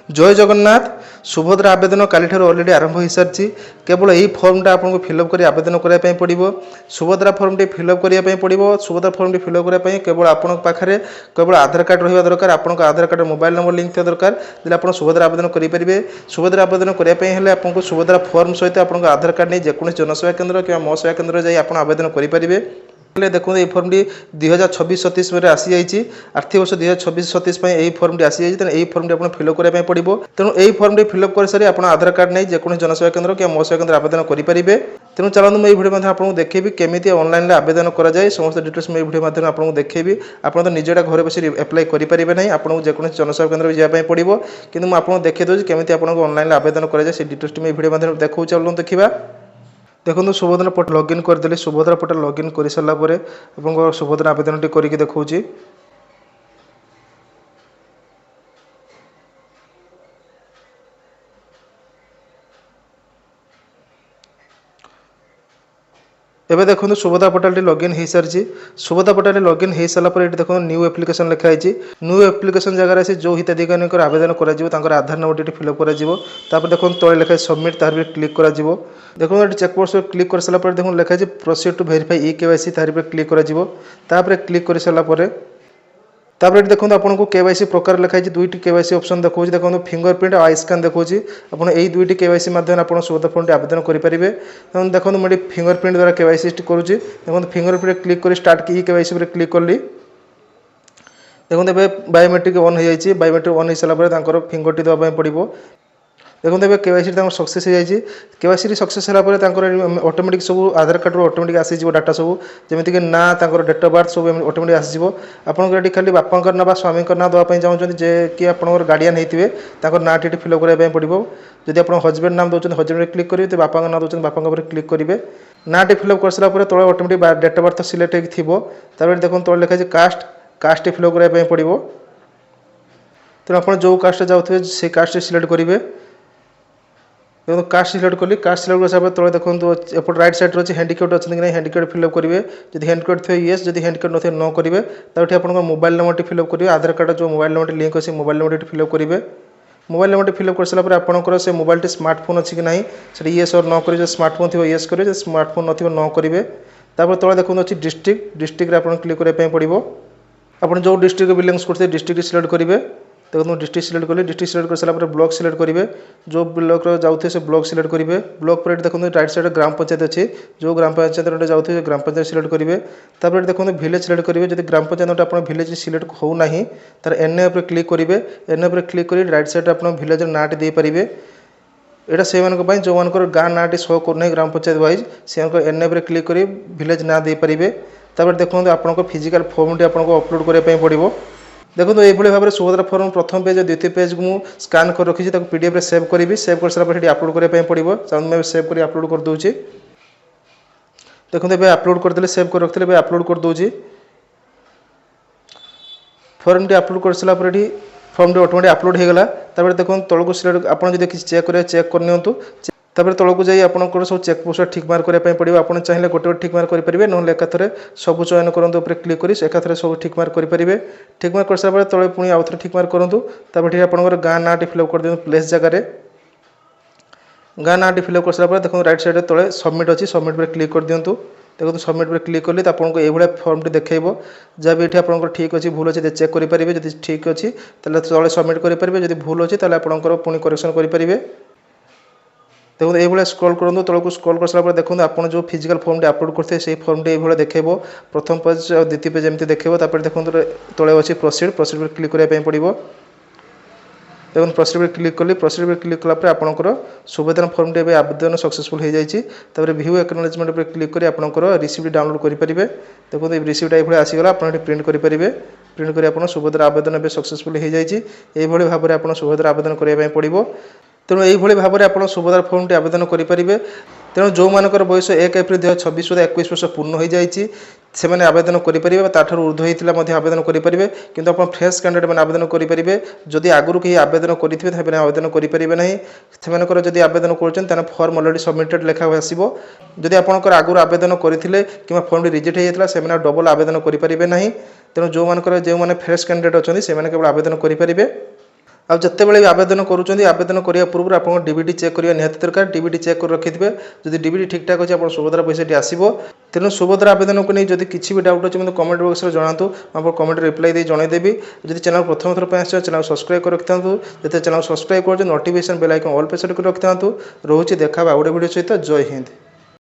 जय जगन्नाथ। सुभद्रा आवेदन काली अलरेडी आरंभ हो सारी। केवल यही फर्मटा आपको फिलअप कर आवेदन करने पड़ो। सुभद्रा फर्म टी फिलअप करने पड़ो। सुभद्रा फर्म टी फिलअप करने केवल आपन पाखे केवल आधार कार्ड रहा दरकार। आपको आधार कार्ड मोबाइल नंबर लिंक थी दरकार। आप सुभद्रा आवेदन करेंगे। सुभद्रा आवेदन करने आपको सुभद्रा फर्म सहित आप आधार कार्ड नहीं जेको जनसेवा केन्द्र कि मो सेवा केन्द्र जाए आवेदन करेंगे। देखो ये फर्मटी 2026-27 में आसी जाइए। आर्थिक वर्ष 2026-27 यही फर्मटी आसी जाइए। तेनाली फर्मटी आप फिलअप करने पड़ो। तेणु यही फर्मटी फिलअप कर सारी आप आधार कार्ड नहीं जेको जनसेवा केन्द्र कि मो सेवा केन्द्र आवेदन करेंगे। तेणु चलते मुझे भिडियो आपको देखेबी केमी ऑनलाइन आवेदन कराए। समस्त डिटेल्स मुझे भिडियो माध्यम आपको देखेबी। आप तो निजेटा घर बस एप्लाई करेंगे ना। आपको जेको जनसेवा केन्द्र जावाई पड़ो कि मुझे देखी दूसरी केमी आपको ऑनलाइन आवेदन कराए से डिटेल्स मुझे भिडियो माध्यम देखो। चलो देखा देखो सुभद्रा पोर्टल लॉगिन करदेली। सुभद्रा पोर्टल लॉगिन कर सारापर आप सुभद्रा आवेदन टी करके देखा। एबे देखो सुभद्रा पोर्टल टी लॉगिन हो सारी। सुभद्रा पोर्टल लॉगिन हो सारापर ये देखो न्यू एप्लिकेशन लिखाई। न्यू एप्लिकेशन जगह से जो हिताधिकारी आवेदन कर आधार नंबर टी फिलअप कर देखो तले लिखाई सबमिट तार क्लिक कर देखो ये चेकबॉक्स क्लिक कर सारापर देखो लिखाई प्रोसीड टू वेरीफाई ई-केवाईसी तार क्लिक कर क्लिक कर सारापर तापर देखो आपको केवाईसी प्रकार लिखाई दुईटी केवाईसी ऑप्शन देखो। देखो फिंगरप्रिंट और आई स्कान देखो। आपड़ यही दुईटी केवाईसी माध्यम आप सुभद्रा फर्म आवेदन करेंगे। देखो मुझे फिंगरप्रिंट द्वारा केवाईसी करुँच। देखो फिंगरप्रिंट क्लिक कर स्टार्ट की केवाईसी क्लिक कली। देखो बायोमेट्रिक ऑन हो जाए। बायोमेट्रिक ऑन हो सारापर फिंगर टी देवाई पड़ो। देखो ये केवाईसी सक्सेस हो जाए। केवाईसी सक्सेस होगापर ऑटोमेटिक सब आधार कार्ड ऑटोमेटिक आसीज डाटा सब जमीक ना डेट ऑफ बर्थ सब ऑटोमेटिक आसीज। आपंकर खाली बापा ना स्वामी ना देवाई चाहते जे कि आप गार्डियन होते ना टी फिलअप करने पड़ो। जदि आप हजबैंड नाम दौरान हजबैंड क्लिक करेंगे तो बापा ना दौरान बापा क्लिक करेंगे। ना टी फिलअप कर सारापर तले automatic date of birth select हो देखो तले लिखाई कास्ट कास्ट टी फिलअप करने पड़ो। तेनाली आप जो कास्ट जाऊे से कास्ट सिलेक्ट करेंगे। देखो कास्ट सिलेक्ट कली। कास्ट सिलेक्ट कर सारा तले देखो एपट राइट साइड अच्छे हैंडिकेप्ट अच्छे कि नहीं हैंडिकेप्ट फिलअप करेंगे। जब हैंडिकेप्ट थे येस जब हैंडिकेप्ट न थे नो करेंगे। तब आप मोबाइल नंबर टी फिलअप करेंगे। आधार कार्ड जो मोबाइल नंबर टी लिंक अच्छे मोबाइल नंबर टी फिलअप करेंगे। मोबाइल नंबर टी फिलअप कर सारापर आपंकर से मोबाइल टी स्मार्टफोन अच्छी कि नहीं से येस और न करेंगे। स्मार्टफोन थी येस करेंगे। स्मार्टफोन न न करेंगे। तले देखो अच्छी डिस्ट्रिक्ट डिस्ट्रिक्ट आप क्लिक करने पड़ो। आप जो डिस्ट्रिक्ट बिलोंग्स करते डिस्ट्रिक्ट सिलेक्ट करेंगे। देखो डिस्ट्रिक्ट सिलेक्ट कली। डिस्ट्रिक्ट सिलेक्ट कर सारापर ब्लॉक सिलेक्ट करेंगे। जो ब्लॉक जाऊे से ब्लॉक सिलेक्ट करेंगे। ब्लॉक पर देखो राइट साइड ग्राम पंचायत अच्छी जो ग्राम पंचायत जाऊे ग्राम पंचायत सिलेक्ट करेंगे। तापर देखो विलेज सिलेक्ट करेंगे। जब ग्राम पंचायत आप विलेज सिलेक्ट होना तार एनए पर क्लिक करेंगे। एनए पर क्लिक कर राइट साइड आप विलेज ना टी देपारे। यहाँ से जो मानकर गाँ ना टी शो करना ग्राम पंचायत वाइज से एनए पर क्लिक कर विलेज ना देपारे। तापर देखो आपको फिजिकल फॉर्म टी आपको अपलोड करने पड़ो। देखो ये भाव में सुभद्रा फॉर्म प्रथम पेज द्वितीय पेज को मुझे स्कान कर रखी पीडीएफ सेव करी। सेव कर सारापर ये अपलोड करने पड़ो। मैं सेव कर अपलोड कर दूसरी। देखो ये अपलोड करदे सेव कर रखी अपलोड कर दूसरी। फॉर्म टी अपलोड कर सारापर ये फॉर्म टी ऑटोमेटिक अपलोड हो गला। तापर देखो तौक सिलेक्ट आप चेक करें चेक करनी। तापर तौक जाए आपंकर सब चेकबॉक्स ठीक मार्क करने पड़ो। आप चाहिए गोटे गोटे ठीक मार्क करेंगे ना एकाथरे सब चयन करूँ क्लिक कर एकाथरे सब ठीक मार्क करेंगे। ठीक मार्क कर सारा तले पुणी आउ थे ठीक मार्क करूँ। तापर आपंकर गाँ ना टी फिलअप कर दिखाँ प्लेस जगह गाँ ना टी फिलअप कर सारापर देखो राइट साइड तले सबमिट अच्छी सबमिट पर क्लिक कर दिंतु। देखो सबमिट पर क्लिक कली तो आपको ये फॉर्म टी देखो जब ये आपंकर ठीक अच्छी भूल अच्छी चेक करेंगे। जब ठीक अच्छी तले सबमिट करेंगे। जब भूल अच्छी आपंकर पुणी करेक्शन करेंगे। देखो ये स्क्रॉल करूँ तौक स्क्रॉल कर सारापर देखो आप जो फिजिकल फॉर्म टी अपलोड करते से फॉर्म टी ये देखो प्रथम पेज और द्वितीय पेज एमती देखो। देखो तले अच्छी प्रोसीड प्रोसीड पर क्लिक करने पड़ो। देखो प्रोसीड पर क्लिक कली। प्रोसीड पर क्लिक कलापर आपंकर सुभद्रा फॉर्म टी आवेदन सक्सेसफुल हो जाए। व्यू एक्नॉलेजमेंट पर क्लिक कर आपंकर रिसीप्ट डाउनलोड करेंगे। देखो ये रिसीप्ट ये आसीगला आप प्रिंट करेंगे। प्रिंट कर आप सुभद्रा आवेदन ए सक्सेसफुल हो जाए। ये भाव में आप सुभद्रा आवेदन करने पड़ो। तेणु यही भाव में आप सुभद्रा फॉर्म टी आवेदन करेंगे। तेणु जो मानकर बयस 1 एप्रिल 2026 सुधा 21 वर्ष पूर्ण हो जाए से आवेदन करेंगे। ताठू ऊर्ध्व होता आवेदन करेंगे। किंतु आप फ्रेश कैंडिडेट मैंने आवेदन करेंगे। जदि आगुरी कहीं आवेदन करेंगे आवेदन करेंगे ना से जब आवेदन कर फॉर्म अलरेडी सबमिटेड लेखा आसो। जदि आपंकर आगुरी आवेदन करते कि फॉर्म रिजेक्ट होता से डबल आवेदन करेंगे ना। तेणु जो मानकर जो मैंने फ्रेश कैंडिडेट अच्छा से केवल आवेदन करेंगे। ଆଉ ଯେତେବେଳେ ବି ଆବେଦନ କରୁଛନ୍ତି ଆବେଦନ କରିବା ପୂର୍ବରୁ ଆପଣଙ୍କ ଡିବିଟି ଚେକ୍ କରିବା ନିହାତି ଦରକାର। ଡିବିଟି ଚେକ୍ କରି ରଖିଥିବେ। ଯଦି ଡିବିଟି ଠିକ୍ଠାକ୍ ଅଛି ଆପଣ ସୁଭଦ୍ରା ପଇସାଟି ଆସିବ। ତେଣୁ ସୁଭଦ୍ରା ଆବେଦନକୁ ନେଇ ଯଦି କିଛି ବି ଡାଉଟ୍ ଅଛି ମୋତେ କମେଣ୍ଟ ବକ୍ସରେ ଜଣାନ୍ତୁ। ମୁଁ ଆପଣଙ୍କୁ କମେଣ୍ଟରେ ରିପ୍ଲାଏ ଦେଇ ଜଣାଇଦେବି। ଯଦି ଚ୍ୟାନେଲ୍ ପ୍ରଥମ ଥର ପାଇଁ ଆସିଛ ଚ୍ୟାନେଲ୍ ସବସ୍କ୍ରାଇବ୍ କରି ରଖିଥାନ୍ତୁ। ଯେତେବେଳେ ଚ୍ୟାନେଲ୍ ସବସ୍କ୍ରାଇବ୍ କରୁଛନ୍ତି notification bell icon all press କରି ରଖିଥାନ୍ତୁ। ରହୁଛି ଦେଖା ହେବା ଆଉ ଗୋଟେ ଭିଡ଼ିଓ ସହିତ। ଜୟ ହିନ୍ଦ।